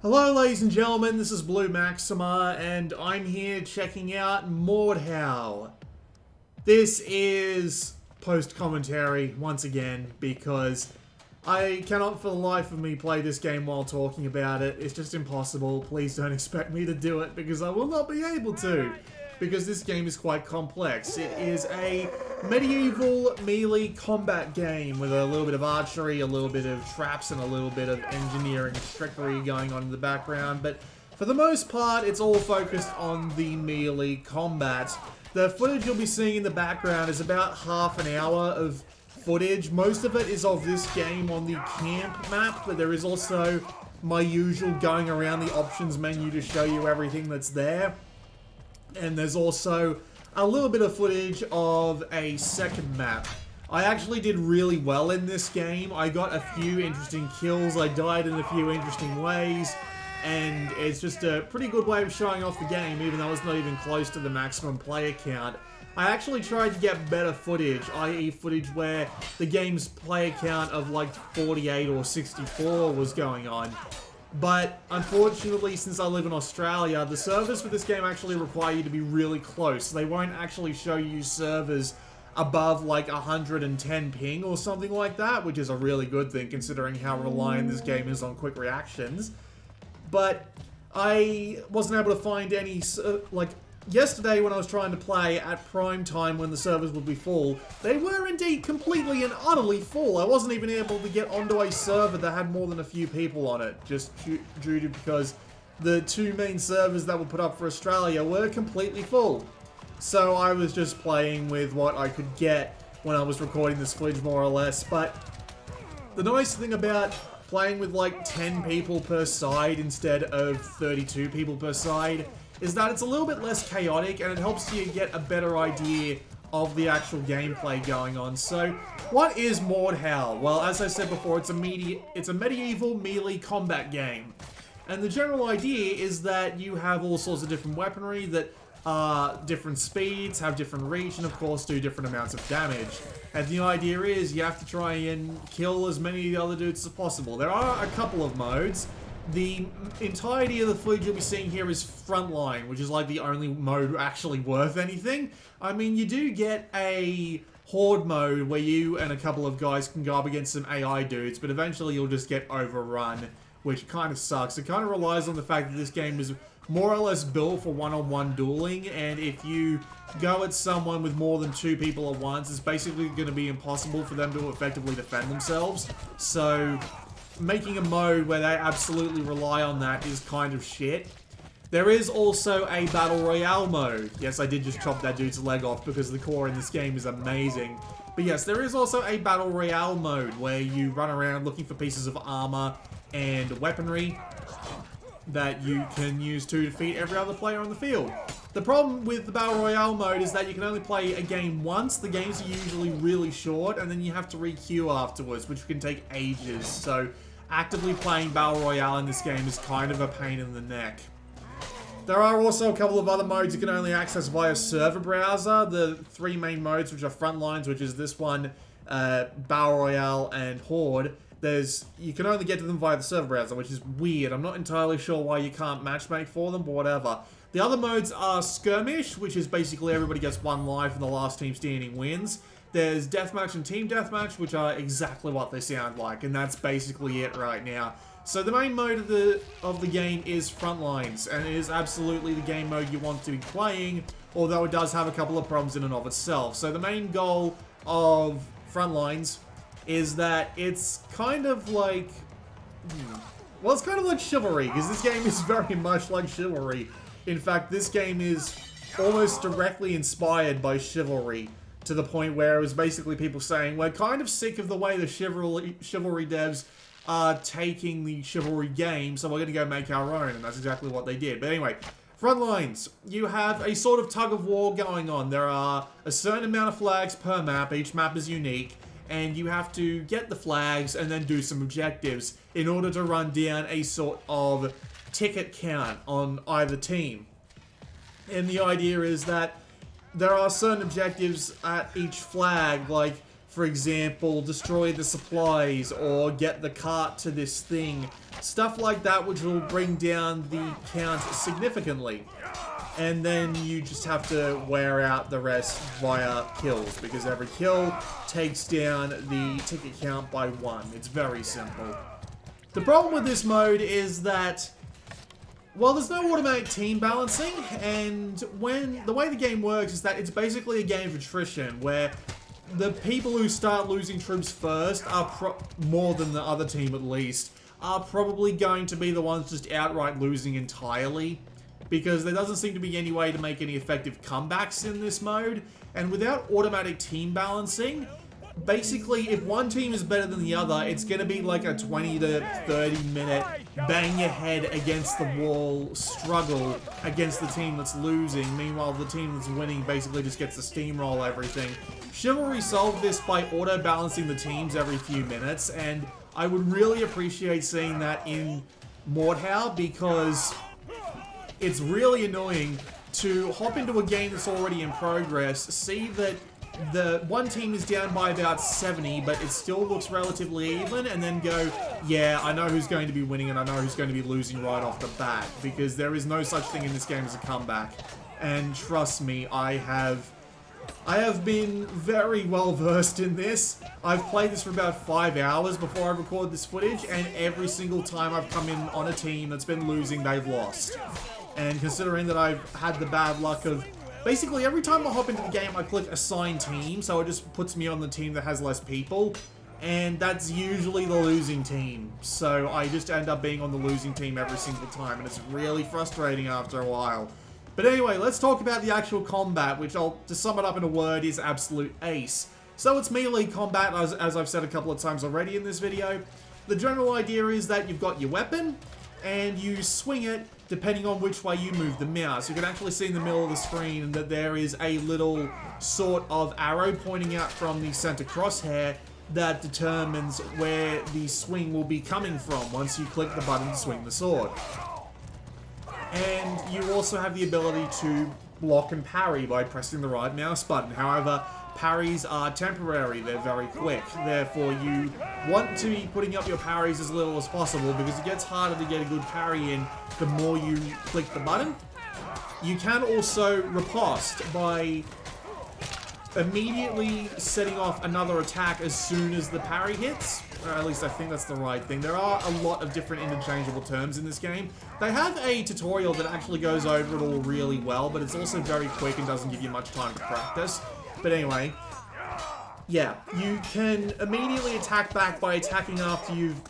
Hello ladies and gentlemen, this is Blue Maxima, and I'm here checking out Mordhau. This is post-commentary, once again, because I cannot for the life of me play this game while talking about it. It's just impossible. Please don't expect me to do it, because I will not be able to. Because this game is quite complex. It is a medieval melee combat game with a little bit of archery, a little bit of traps, and a little bit of engineering trickery going on in the background. But for the most part, it's all focused on the melee combat. The footage you'll be seeing in the background is about half an hour of footage. Most of it is of this game on the camp map, but there is also my usual going around the options menu to show you everything that's there. And there's also a little bit of footage of a second map. I actually did really well in this game. I got a few interesting kills, I died in a few interesting ways, and it's just a pretty good way of showing off the game, even though it's not even close to the maximum player count. I actually tried to get better footage, i.e. footage where the game's player count of like 48 or 64 was going on. But unfortunately, since I live in Australia, the servers for this game actually require you to be really close. They won't actually show you servers above like 110 ping or something like that, which is a really good thing considering how reliant this game is on quick reactions. But I wasn't able to find any, yesterday when I was trying to play at prime time when the servers would be full, they were indeed completely and utterly full. I wasn't even able to get onto a server that had more than a few people on it, just due to because the two main servers that were put up for Australia were completely full. So I was just playing with what I could get when I was recording this footage more or less. But the nice thing about playing with like 10 people per side instead of 32 people per side is that it's a little bit less chaotic and it helps you get a better idea of the actual gameplay going on. So, what is Mordhau? Well, as I said before, it's a medieval melee combat game. And the general idea is that you have all sorts of different weaponry that are different speeds, have different reach, and of course do different amounts of damage. And the idea is you have to try and kill as many of the other dudes as possible. There are a couple of modes. The entirety of the footage you'll be seeing here is Frontline, which is like the only mode actually worth anything. I mean, you do get a Horde mode where you and a couple of guys can go up against some AI dudes, but eventually you'll just get overrun, which kind of sucks. It kind of relies on the fact that this game is more or less built for one-on-one dueling, and if you go at someone with more than two people at once, it's basically going to be impossible for them to effectively defend themselves. So making a mode where they absolutely rely on that is kind of shit. There is also a Battle Royale mode. Yes, I did just chop that dude's leg off because the core in this game is amazing. But yes, there is also a Battle Royale mode where you run around looking for pieces of armor and weaponry that you can use to defeat every other player on the field. The problem with the Battle Royale mode is that you can only play a game once. The games are usually really short, and then you have to re-queue afterwards, which can take ages. So actively playing Battle Royale in this game is kind of a pain in the neck. There are also a couple of other modes you can only access via server browser. The three main modes, which are Frontlines, which is this one, Battle Royale, and Horde. You can only get to them via the server browser, which is weird. I'm not entirely sure why you can't matchmake for them, but whatever. The other modes are Skirmish, which is basically everybody gets one life and the last team standing wins. There's Deathmatch and Team Deathmatch, which are exactly what they sound like, and that's basically it right now. So the main mode of the game is Frontlines, and it is absolutely the game mode you want to be playing, although it does have a couple of problems in and of itself. So the main goal of Frontlines is that it's kind of like, well, it's kind of like Chivalry, because this game is very much like Chivalry. In fact, this game is almost directly inspired by Chivalry, to the point where it was basically people saying, we're kind of sick of the way the Chivalry devs are taking the Chivalry game, so we're going to go make our own, and that's exactly what they did. But anyway, Frontlines, you have a sort of tug of war going on. There are a certain amount of flags per map, each map is unique, and you have to get the flags and then do some objectives in order to run down a sort of ticket count on either team. And the idea is that there are certain objectives at each flag, like For example, destroy the supplies or get the cart to this thing. Stuff like that, which will bring down the count significantly. And then you just have to wear out the rest via kills, because every kill takes down the ticket count by 1. It's very simple. The problem with this mode is that, well, there's no automatic team balancing, and the way the game works is that it's basically a game of attrition, where the people who start losing troops first are more than the other team at least, are probably going to be the ones just outright losing entirely, because there doesn't seem to be any way to make any effective comebacks in this mode, and without automatic team balancing, basically, if one team is better than the other, it's going to be like a 20 to 30 minute bang your head against the wall struggle against the team that's losing. Meanwhile, the team that's winning basically just gets to steamroll everything. Chivalry solved this by auto-balancing the teams every few minutes, and I would really appreciate seeing that in Mordhau, because it's really annoying to hop into a game that's already in progress, see that the one team is down by about 70, but it still looks relatively even, and then go, yeah, I know who's going to be winning and I know who's going to be losing right off the bat, because there is no such thing in this game as a comeback. And trust me, I have been very well versed in this. I've played this for about 5 hours before I record this footage, and every single time I've come in on a team that's been losing, they've lost. And considering that I've had the bad luck of basically every time I hop into the game, I click assign team, so it just puts me on the team that has less people, and that's usually the losing team. So I just end up being on the losing team every single time, and it's really frustrating after a while. But anyway, let's talk about the actual combat, which to sum it up in a word, is absolute ace. So it's melee combat, as I've said a couple of times already in this video. The general idea is that you've got your weapon, and you swing it depending on which way you move the mouse. You can actually see in the middle of the screen that there is a little sort of arrow pointing out from the center crosshair that determines where the swing will be coming from once you click the button to swing the sword. And you also have the ability to block and parry by pressing the right mouse button. However, parries are temporary, they're very quick. Therefore, you want to be putting up your parries as little as possible, because it gets harder to get a good parry in the more you click the button. You can also riposte by immediately setting off another attack as soon as the parry hits. Or at least I think that's the right thing. There are a lot of different interchangeable terms in this game. They have a tutorial that actually goes over it all really well, but it's also very quick and doesn't give you much time to practice. But anyway, yeah, you can immediately attack back by attacking after you've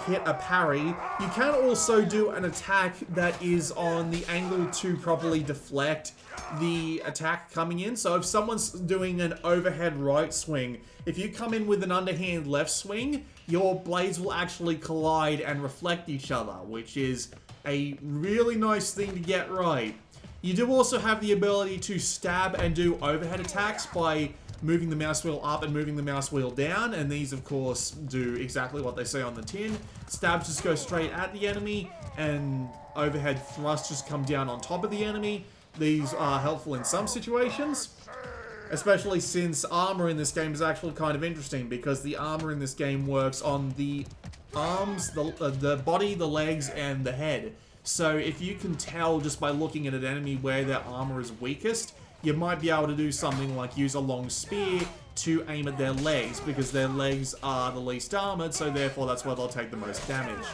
hit a parry. You can also do an attack that is on the angle to properly deflect the attack coming in. So if someone's doing an overhead right swing, if you come in with an underhand left swing, your blades will actually collide and reflect each other, which is a really nice thing to get right. You do also have the ability to stab and do overhead attacks by moving the mouse wheel up and moving the mouse wheel down, and these of course do exactly what they say on the tin. Stabs just go straight at the enemy, and overhead thrusts just come down on top of the enemy. These are helpful in some situations, especially since armor in this game is actually kind of interesting, because the armor in this game works on the arms, the body, the legs, and the head. So if you can tell just by looking at an enemy where their armor is weakest, you might be able to do something like use a long spear to aim at their legs, because their legs are the least armored, so therefore that's where they'll take the most damage.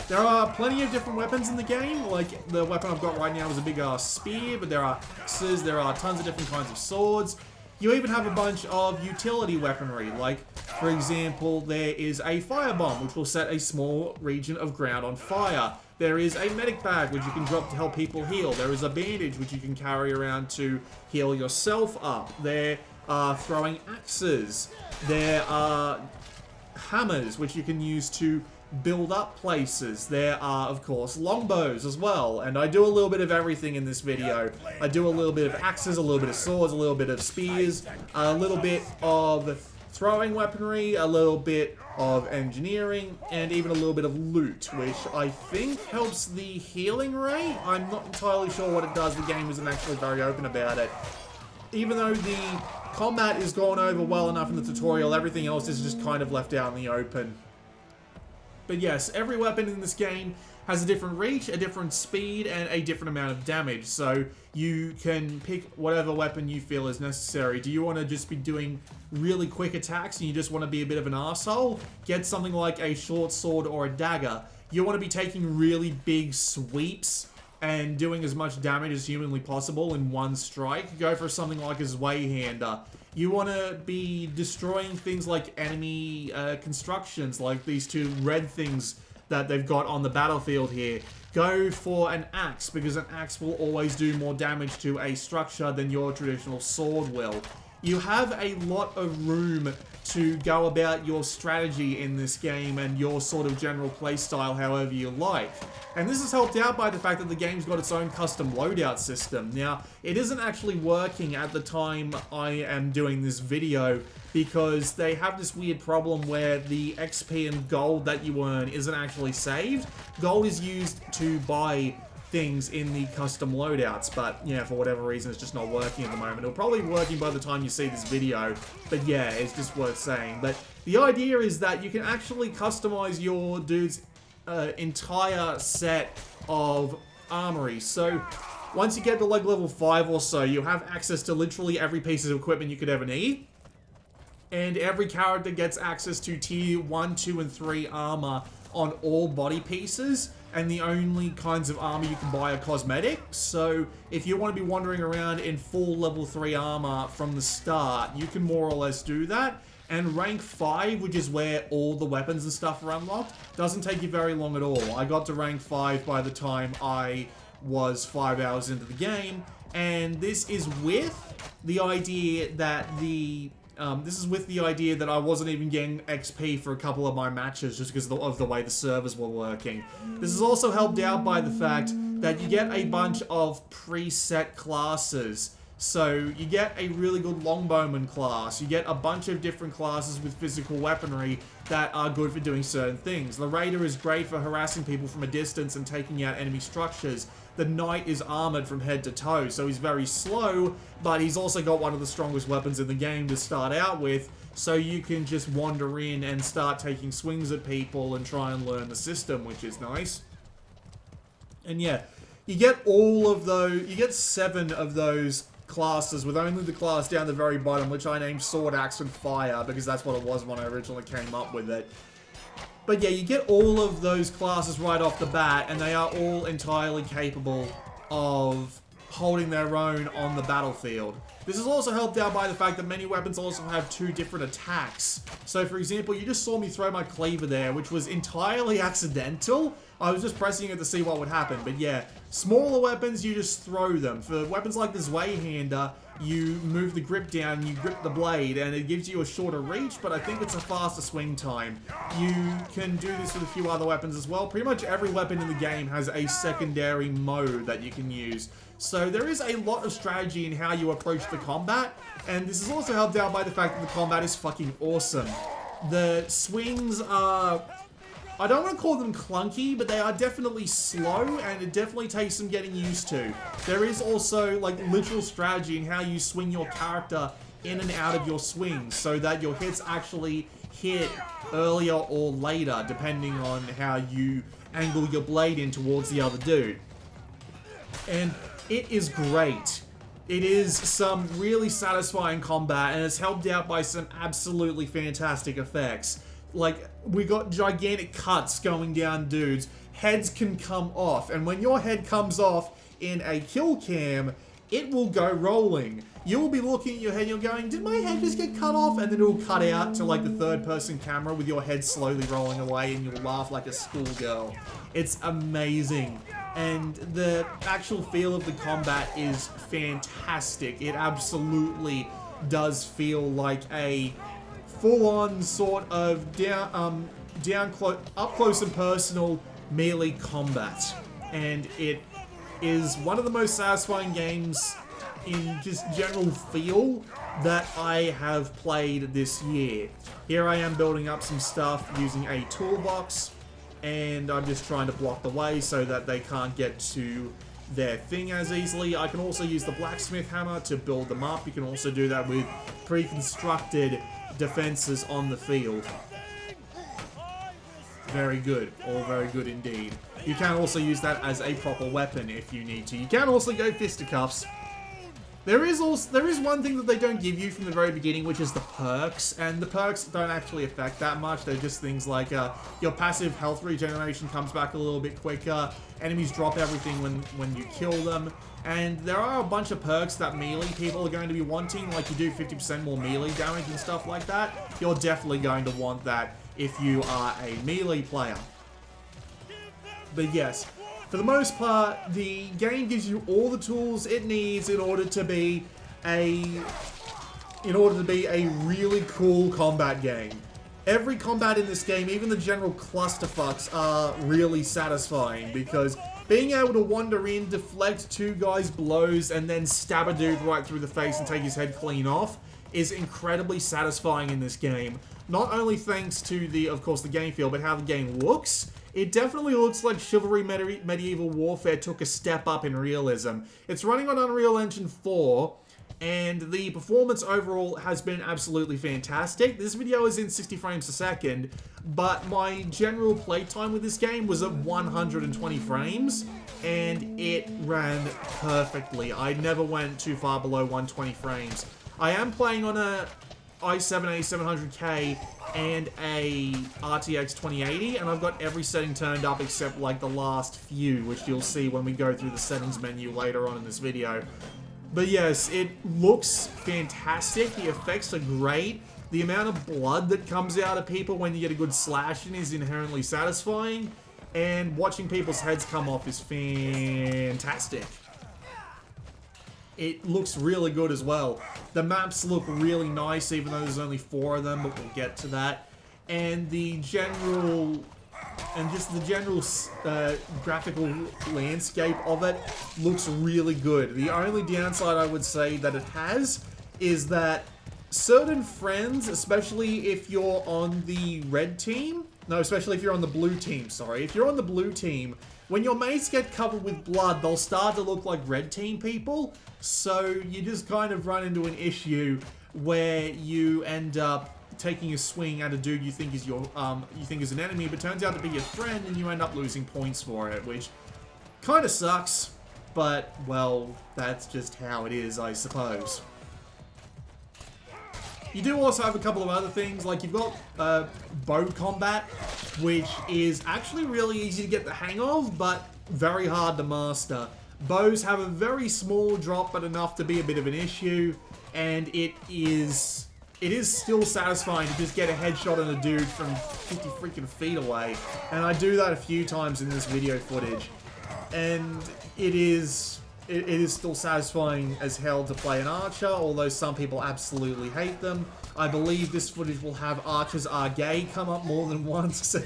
There are plenty of different weapons in the game. Like, the weapon I've got right now is a big spear, but there are axes, there are tons of different kinds of swords. You even have a bunch of utility weaponry, like, for example, there is a firebomb, which will set a small region of ground on fire. There is a medic bag, which you can drop to help people heal. There is a bandage, which you can carry around to heal yourself up. There are throwing axes. There are hammers, which you can use to build up places. There are, of course, longbows as well, and I do a little bit of everything in this video. I do a little bit of axes, a little bit of swords, a little bit of spears, a little bit of throwing weaponry, a little bit of engineering, and even a little bit of loot, which I think helps the healing rate. I'm not entirely sure what it does. The game isn't actually very open about it. even though the combat is gone over well enough in the tutorial, everything else is just kind of left out in the open. But yes, every weapon in this game has a different reach, a different speed, and a different amount of damage. So you can pick whatever weapon you feel is necessary. Do you want to just be doing really quick attacks and you just want to be a bit of an arsehole? Get something like a short sword or a dagger. You want to be taking really big sweeps and doing as much damage as humanly possible in one strike. Go for something like a Zweihander. You want to be destroying things like enemy constructions, like these two red things that they've got on the battlefield here. Go for an axe, because an axe will always do more damage to a structure than your traditional sword will. You have a lot of room to go about your strategy in this game and your sort of general playstyle however you like. And this is helped out by the fact that the game's got its own custom loadout system. Now, it isn't actually working at the time I am doing this video because they have this weird problem where the XP and gold that you earn isn't actually saved. Gold is used to buy things in the custom loadouts, but yeah, for whatever reason it's just not working at the moment. It'll probably be working by the time you see this video, but yeah, it's just worth saying. But the idea is that you can actually customize your dude's entire set of armory. So once you get to like level 5 or so, you have access to literally every piece of equipment you could ever need. And every character gets access to tier 1, 2, and 3 armor on all body pieces, and the only kinds of armor you can buy are cosmetic. So if you want to be wandering around in full level 3 armor from the start, you can more or less do that. And rank 5, which is where all the weapons and stuff are unlocked, doesn't take you very long at all. I got to rank 5 by the time I was 5 hours into the game, and this is with the idea that I wasn't even getting XP for a couple of my matches just because of the way the servers were working. This is also helped out by the fact that you get a bunch of preset classes. So you get a really good longbowman class, you get a bunch of different classes with physical weaponry that are good for doing certain things. The Raider is great for harassing people from a distance and taking out enemy structures. The Knight is armored from head to toe, so he's very slow, but he's also got one of the strongest weapons in the game to start out with, so you can just wander in and start taking swings at people and try and learn the system, which is nice. And yeah, you get all of those, you get 7 of those classes, with only the class down the very bottom, which I named Sword, Axe, and Fire, because that's what it was when I originally came up with it. But yeah, you get all of those classes right off the bat, and they are all entirely capable of holding their own on the battlefield. This is also helped out by the fact that many weapons also have 2 different attacks. So for example, you just saw me throw my cleaver there, which was entirely accidental. I was just pressing it to see what would happen, but yeah. Smaller weapons, you just throw them. For weapons like the Zweihander, you move the grip down and you grip the blade, and it gives you a shorter reach, but I think it's a faster swing time. You can do this with a few other weapons as well. Pretty much every weapon in the game has a secondary mode that you can use. So there is a lot of strategy in how you approach the combat, and this is also helped out by the fact that the combat is fucking awesome. The swings are, I don't want to call them clunky, but they are definitely slow, and it definitely takes some getting used to. There is also like literal strategy in how you swing your character in and out of your swings, so that your hits actually hit earlier or later, depending on how you angle your blade in towards the other dude. And it is great. It is some really satisfying combat, and it's helped out by some absolutely fantastic effects. Like, we got gigantic cuts going down dudes. Heads can come off, and when your head comes off in a kill cam, it will go rolling. You will be looking at your head and you're going, did my head just get cut off? And then it will cut out to like the third-person camera with your head slowly rolling away, and you'll laugh like a schoolgirl. It's amazing. And the actual feel of the combat is fantastic. It absolutely does feel like a full-on sort of up close and personal melee combat. And it is one of the most satisfying games in just general feel that I have played this year. Here I am building up some stuff using a toolbox, and I'm just trying to block the way so that they can't get too their thing as easily. I can also use the blacksmith hammer to build them up. You can also do that with pre-constructed defenses on the field. Very good. All very good indeed. You can also use that as a proper weapon if you need to. You can also go fisticuffs. There is one thing that they don't give you from the very beginning, which is the perks, and the perks don't actually affect that much. They're just things like your passive health regeneration comes back a little bit quicker, enemies drop everything when you kill them, and there are a bunch of perks that melee people are going to be wanting, like you do 50% more melee damage and stuff like that. You're definitely going to want that if you are a melee player. But yes, for the most part, the game gives you all the tools it needs in order to be a really cool combat game. Every combat in this game, even the general clusterfucks, are really satisfying because being able to wander in, deflect two guys' blows, and then stab a dude right through the face and take his head clean off is incredibly satisfying in this game. Not only thanks to of course, the game feel, but how the game looks. It definitely looks like Chivalry Medieval Warfare took a step up in realism. It's running on Unreal Engine 4, and the performance overall has been absolutely fantastic. This video is in 60 frames a second, but my general playtime with this game was at 120 frames, and it ran perfectly. I never went too far below 120 frames. I am playing on a i7-8700K and a RTX 2080, and I've got every setting turned up except like the last few, which you'll see when we go through the settings menu later on in this video. But yes, it looks fantastic, the effects are great, the amount of blood that comes out of people when you get a good slash in is inherently satisfying, and watching people's heads come off is fantastic. It looks really good as well. The maps look really nice, even though there's only 4 of them, but we'll get to that. And the general graphical landscape of it looks really good. The only downside I would say that it has is that certain friends, especially if you're on the red team, no, especially if you're on the blue team, sorry. If you're on the blue team, when your mates get covered with blood, they'll start to look like red team people. So you just kind of run into an issue where you end up taking a swing at a dude you think is an enemy, but turns out to be your friend, and you end up losing points for it, which kind of sucks. But well, that's just how it is, I suppose. You do also have a couple of other things, like you've got bow combat, which is actually really easy to get the hang of, but very hard to master. Bows have a very small drop, but enough to be a bit of an issue, and it is still satisfying to just get a headshot on a dude from 50 freaking feet away, and I do that a few times in this video footage, and it is still satisfying as hell to play an archer, although some people absolutely hate them. I believe this footage will have archers are gay come up more than once.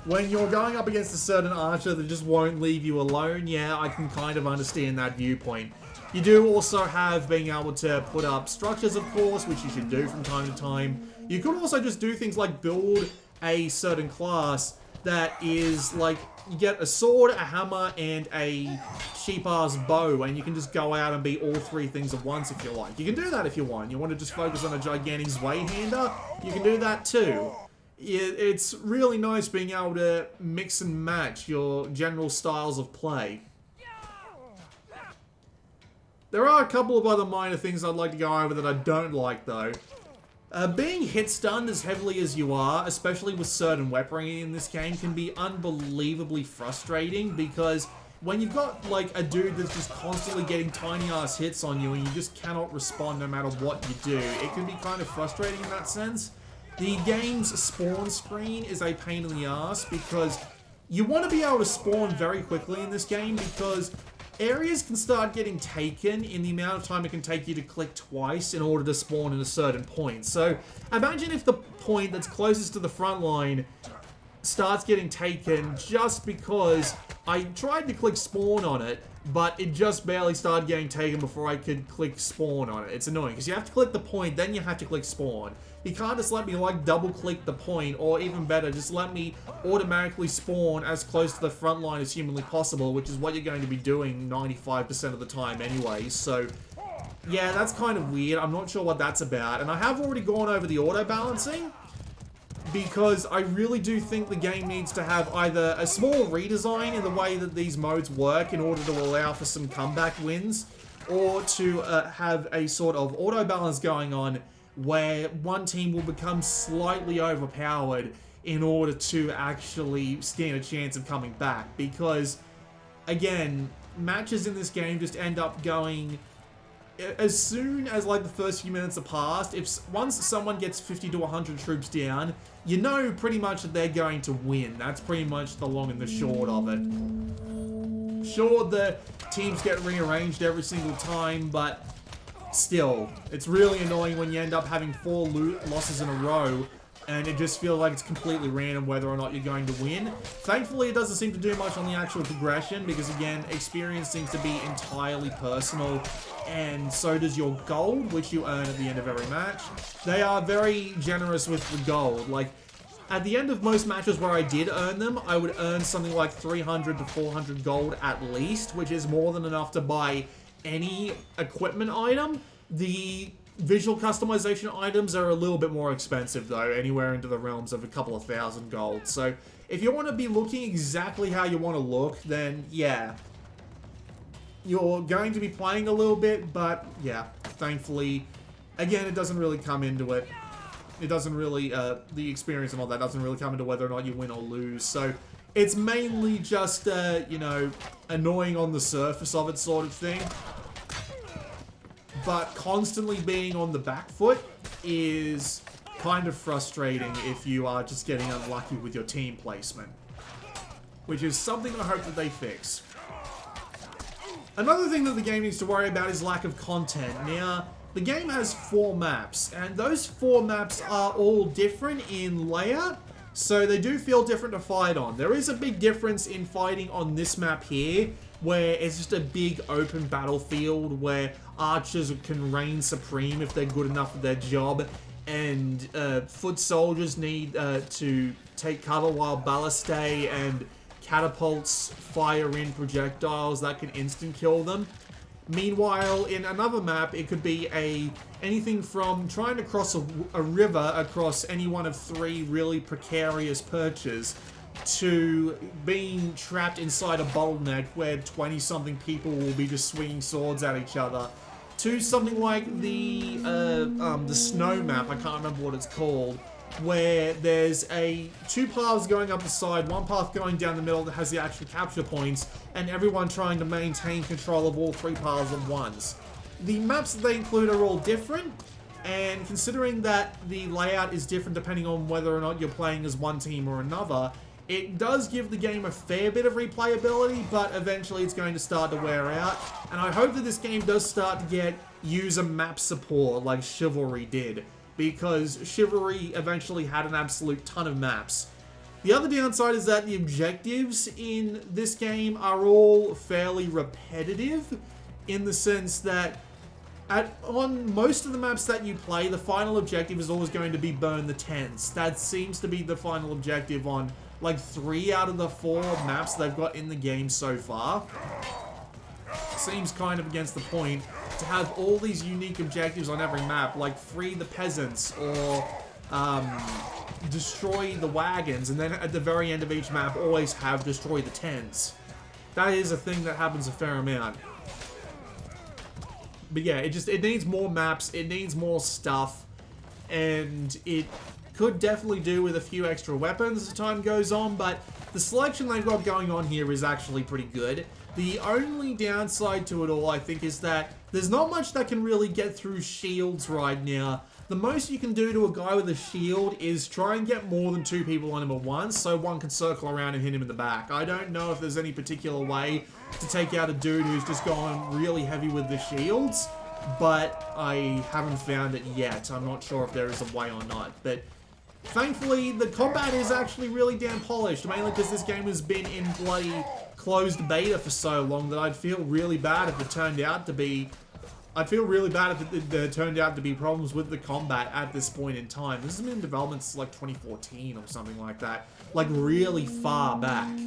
When you're going up against a certain archer that just won't leave you alone, yeah, I can kind of understand that viewpoint. You do also have being able to put up structures, of course, which you should do from time to time. You could also just do things like build a certain class that is like, you get a sword, a hammer, and a cheap-ass bow, and you can just go out and be all 3 things at once if you like. You can do that if you want. You want to just focus on a gigantic Zweihander, you can do that too. It's really nice being able to mix and match your general styles of play. There are a couple of other minor things I'd like to go over that I don't like, though. Being hit stunned as heavily as you are, especially with certain weaponry in this game, can be unbelievably frustrating, because when you've got like a dude that's just constantly getting tiny ass hits on you and you just cannot respond no matter what you do, it can be kind of frustrating in that sense. The game's spawn screen is a pain in the ass because you want to be able to spawn very quickly in this game, because areas can start getting taken in the amount of time it can take you to click twice in order to spawn in a certain point. So imagine if the point that's closest to the front line starts getting taken just because I tried to click spawn on it, but it just barely started getting taken before I could click spawn on it. It's annoying because you have to click the point, then you have to click spawn. you can't just let me like double click the point, or even better, just let me automatically spawn as close to the front line as humanly possible, which is what you're going to be doing 95% of the time anyway. So yeah, that's kind of weird. I'm not sure what that's about. And I have already gone over the auto balancing, because I really do think the game needs to have either a small redesign in the way that these modes work in order to allow for some comeback wins, or to have a sort of auto balance going on where one team will become slightly overpowered in order to actually stand a chance of coming back. Because, again, matches in this game just end up going... As soon as like the first few minutes are passed, once someone gets 50 to 100 troops down, you know pretty much that they're going to win. That's pretty much the long and the short of it. Sure, the teams get rearranged every single time, but still, it's really annoying when you end up having 4 losses in a row, and it just feels like it's completely random whether or not you're going to win. Thankfully, it doesn't seem to do much on the actual progression, because again, experience seems to be entirely personal, and so does your gold, which you earn at the end of every match. They are very generous with the gold. Like, at the end of most matches where I did earn them, I would earn something like 300 to 400 gold at least, which is more than enough to buy any equipment item. The visual customization items are a little bit more expensive though, anywhere into the realms of a couple of thousand gold. So if you want to be looking exactly how you want to look, then yeah, you're going to be playing a little bit, but yeah, thankfully, again, it doesn't really come into it. It doesn't really, the experience and all that doesn't really come into whether or not you win or lose. So it's mainly just, you know, annoying on the surface of it sort of thing. But constantly being on the back foot is kind of frustrating if you are just getting unlucky with your team placement, which is something I hope that they fix. Another thing that the game needs to worry about is lack of content. Now, the game has 4 maps, and those 4 maps are all different in layout, so they do feel different to fight on. There is a big difference in fighting on this map here, where it's just a big open battlefield where archers can reign supreme if they're good enough at their job, and foot soldiers need to take cover while ballistae and catapults fire in projectiles that can instant kill them. Meanwhile, in another map, it could be anything from trying to cross a river across any one of 3 really precarious perches, to being trapped inside a bottleneck where 20-something people will be just swinging swords at each other, to something like the snow map, I can't remember what it's called, where there's 2 paths going up the side, 1 path going down the middle that has the actual capture points, and everyone trying to maintain control of all 3 paths at once. The maps that they include are all different, and considering that the layout is different depending on whether or not you're playing as one team or another, it does give the game a fair bit of replayability, but eventually it's going to start to wear out. And I hope that this game does start to get user map support like Chivalry did, because Chivalry eventually had an absolute ton of maps. The other downside is that the objectives in this game are all fairly repetitive, in the sense that on most of the maps that you play, the final objective is always going to be burn the tents. That seems to be the final objective on like 3 out of the 4 maps they've got in the game so far. Seems kind of against the point to have all these unique objectives on every map, like free the peasants or destroy the wagons, and then at the very end of each map always have destroy the tents. That is a thing that happens a fair amount. But yeah, it needs more maps, it needs more stuff, and it could definitely do with a few extra weapons as time goes on, but the selection they've got going on here is actually pretty good. The only downside to it all, I think, is that there's not much that can really get through shields right now. The most you can do to a guy with a shield is try and get more than 2 people on him at once, so one can circle around and hit him in the back. I don't know if there's any particular way to take out a dude who's just gone really heavy with the shields, but I haven't found it yet. I'm not sure if there is a way or not, but thankfully, the combat is actually really damn polished, mainly because this game has been in bloody closed beta for so long that I'd feel really bad if it turned out to be I'd feel really bad if there turned out to be problems with the combat at this point in time. This has been in development since like 2014 or something like that. Like really far back.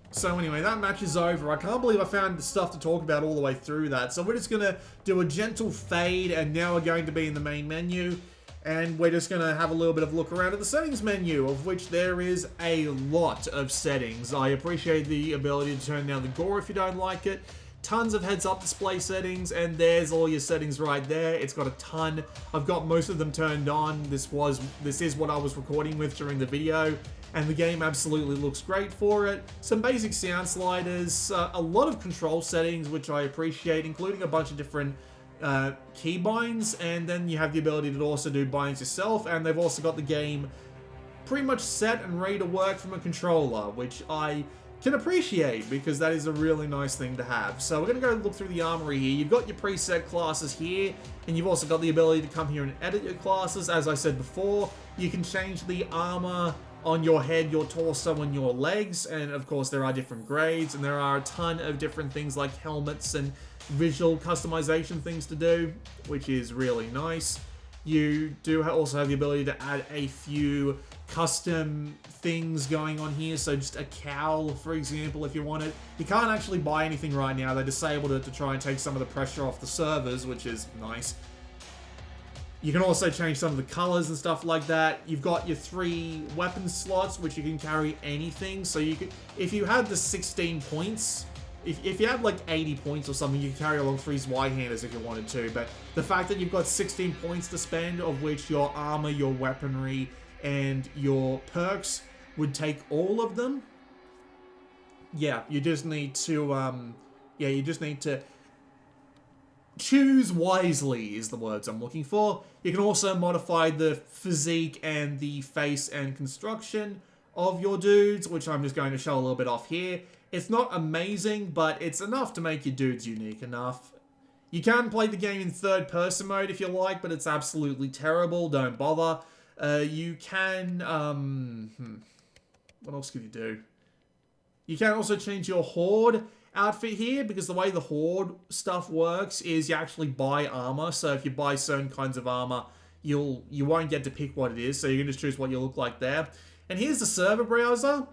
So anyway, that match is over. I can't believe I found stuff to talk about all the way through that. So we're just going to do a gentle fade, and now we're going to be in the main menu. And we're just going to have a little bit of a look around at the settings menu, of which there is a lot of settings. I appreciate the ability to turn down the gore if you don't like it. Tons of heads-up display settings, and there's all your settings right there. It's got a ton. I've got most of them turned on. This is what I was recording with during the video, and the game absolutely looks great for it. Some basic sound sliders, a lot of control settings, which I appreciate, including a bunch of different key binds, and then you have the ability to also do binds yourself, and they've also got the game pretty much set and ready to work from a controller, which I can appreciate because that is a really nice thing to have. So we're going to go look through the armory here. You've got your preset classes here, and you've also got the ability to come here and edit your classes. As I said before, you can change the armor on your head, your torso, and your legs, and of course there are different grades, and there are a ton of different things like helmets and visual customization things to do, which is really nice. You do also have the ability to add a few custom things going on here, so just a cowl, for example, if you want it. You can't actually buy anything right now. They disabled it to try and take some of the pressure off the servers, which is nice. You can also change some of the colors and stuff like that. You've got your 3 weapon slots, which you can carry anything. So you could, if you had the 16 points, if you had like 80 points or something, you could carry along 3 Zweihammers if you wanted to. But the fact that you've got 16 points to spend, of which your armor, your weaponry, and your perks would take all of them. Yeah, you just need to, choose wisely is the words I'm looking for. You can also modify the physique and the face and construction of your dudes, which I'm just going to show a little bit off here. It's not amazing, but it's enough to make your dudes unique enough. You can play the game in third-person mode if you like, but it's absolutely terrible. Don't bother. You can, what else can you do? You can also change your Horde outfit here, because the way the Horde stuff works is you actually buy armor. So if you buy certain kinds of armor, you won't get to pick what it is, so you can just choose what you look like there. And here's the server browser.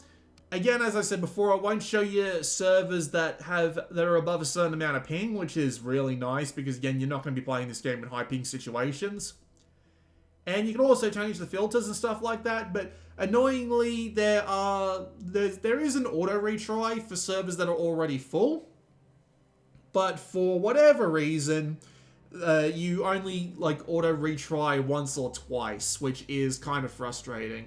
Again, as I said before, I won't show you servers that are above a certain amount of ping, which is really nice, because again, you're not going to be playing this game in high ping situations. And you can also change the filters and stuff like that, but annoyingly, there is an auto retry for servers that are already full. But for whatever reason, you only like auto retry once or twice, which is kind of frustrating.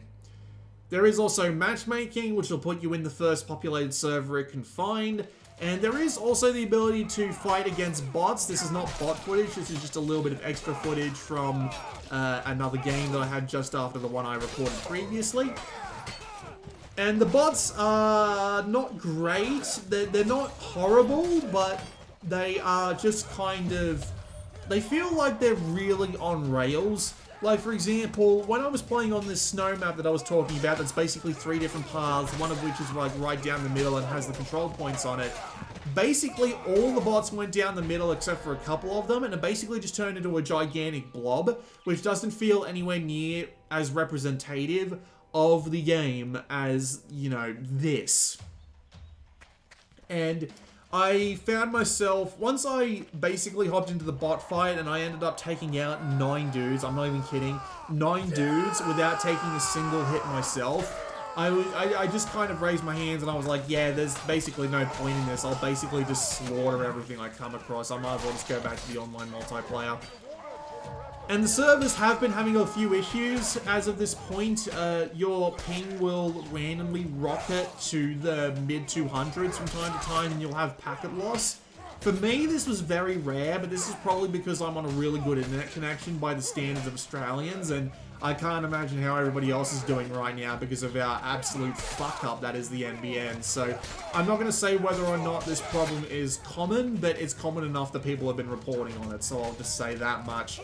There is also matchmaking, which will put you in the first populated server it can find. And there is also the ability to fight against bots. This is not bot footage, this is just a little bit of extra footage from another game that I had just after the one I recorded previously. And the bots are not great. They're not horrible, but they are just kind of... They feel like they're really on rails. Like, for example, when I was playing on this snow map that I was talking about, that's basically 3 different paths, one of which is like right down the middle and has the control points on it. Basically, all the bots went down the middle except for a couple of them, and it basically just turned into a gigantic blob, which doesn't feel anywhere near as representative of the game as, you know, this. And I found myself, once I basically hopped into the bot fight and I ended up taking out 9 dudes, I'm not even kidding, 9 dudes without taking a single hit myself, I just kind of raised my hands and I was like, yeah, there's basically no point in this. I'll basically just slaughter everything I come across. I might as well just go back to the online multiplayer. And the servers have been having a few issues as of this point. Your ping will randomly rocket to the mid-200s from time to time, and you'll have packet loss. For me, this was very rare, but this is probably because I'm on a really good internet connection by the standards of Australians, and I can't imagine how everybody else is doing right now because of our absolute fuck-up that is the NBN. So I'm not going to say whether or not this problem is common, but it's common enough that people have been reporting on it, so I'll just say that much.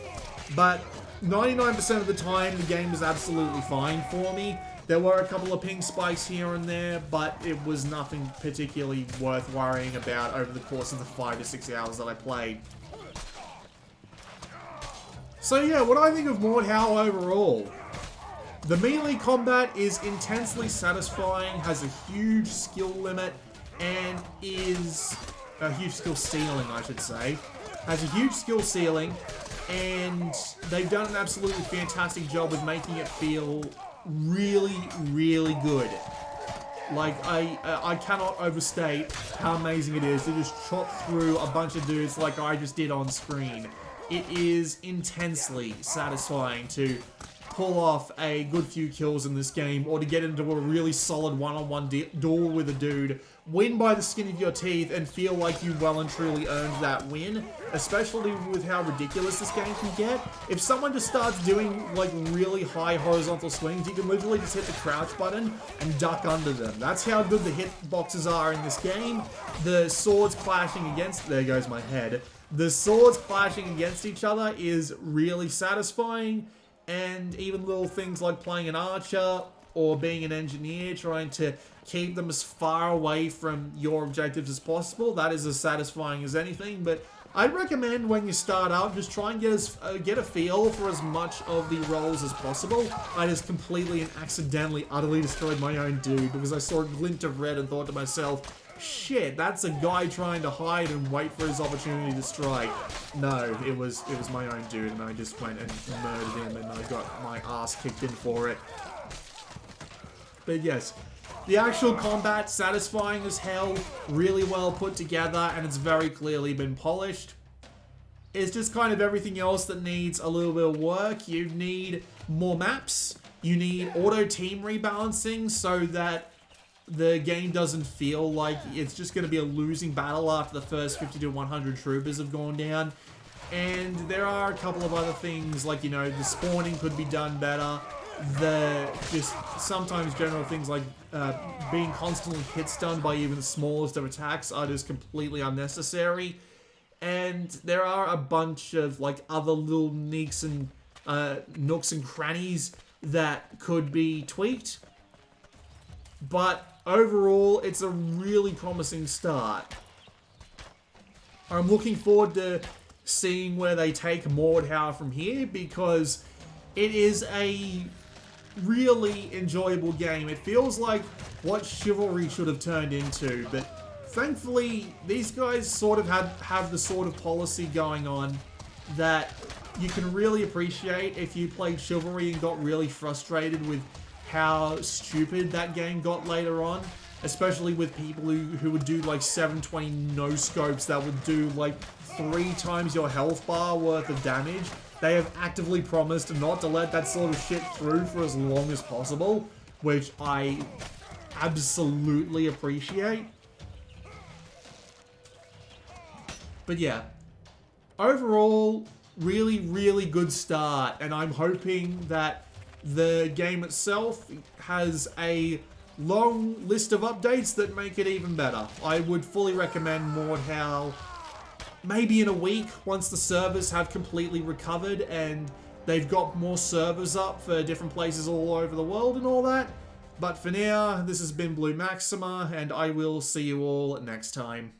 But 99% of the time, the game is absolutely fine for me. There were a couple of ping spikes here and there, but it was nothing particularly worth worrying about over the course of the 5 to 6 hours that I played. So yeah, what do I think of Mordhau overall? The melee combat is intensely satisfying, has a huge skill limit, and is a huge skill ceiling, I should say. Has a huge skill ceiling, and they've done an absolutely fantastic job with making it feel really, really good. Like, I cannot overstate how amazing it is to just chop through a bunch of dudes like I just did on screen. It is intensely satisfying to pull off a good few kills in this game, or to get into a really solid one-on-one duel with a dude, win by the skin of your teeth, and feel like you well and truly earned that win, especially with how ridiculous this game can get. If someone just starts doing, like, really high horizontal swings, you can literally just hit the crouch button and duck under them. That's how good the hitboxes are in this game. The swords clashing against... There goes my head. The swords clashing against each other is really satisfying, and even little things like playing an archer or being an engineer, trying to keep them as far away from your objectives as possible, that is as satisfying as anything. But I'd recommend when you start out, just try and get a feel for as much of the roles as possible. I just completely and accidentally utterly destroyed my own dude because I saw a glint of red and thought to myself, shit, that's a guy trying to hide and wait for his opportunity to strike. No, it was my own dude, and I just went and murdered him, and I got my ass kicked in for it. But yes, the actual combat, satisfying as hell, really well put together, and it's very clearly been polished. It's just kind of everything else that needs a little bit of work. You need more maps, you need auto team rebalancing so that the game doesn't feel like it's just going to be a losing battle after the first 50 to 100 troopers have gone down. And there are a couple of other things, like, you know, the spawning could be done better. Just sometimes general things like being constantly hit stunned by even the smallest of attacks are just completely unnecessary. And there are a bunch of, like, other little nooks and crannies that could be tweaked. But overall, it's a really promising start. I'm looking forward to seeing where they take Mordhau from here, because it is a really enjoyable game. It feels like what Chivalry should have turned into, but thankfully, these guys sort of have the sort of policy going on that you can really appreciate if you played Chivalry and got really frustrated with how stupid that game got later on, especially with people who would do like 720 no-scopes that would do like 3 times your health bar worth of damage. They have actively promised not to let that sort of shit through for as long as possible, which I absolutely appreciate. But yeah, overall, really, really good start, and I'm hoping that the game itself has a long list of updates that make it even better. I would fully recommend Mordhau maybe in a week, once the servers have completely recovered and they've got more servers up for different places all over the world and all that. But for now, this has been Blue Maxima, and I will see you all next time.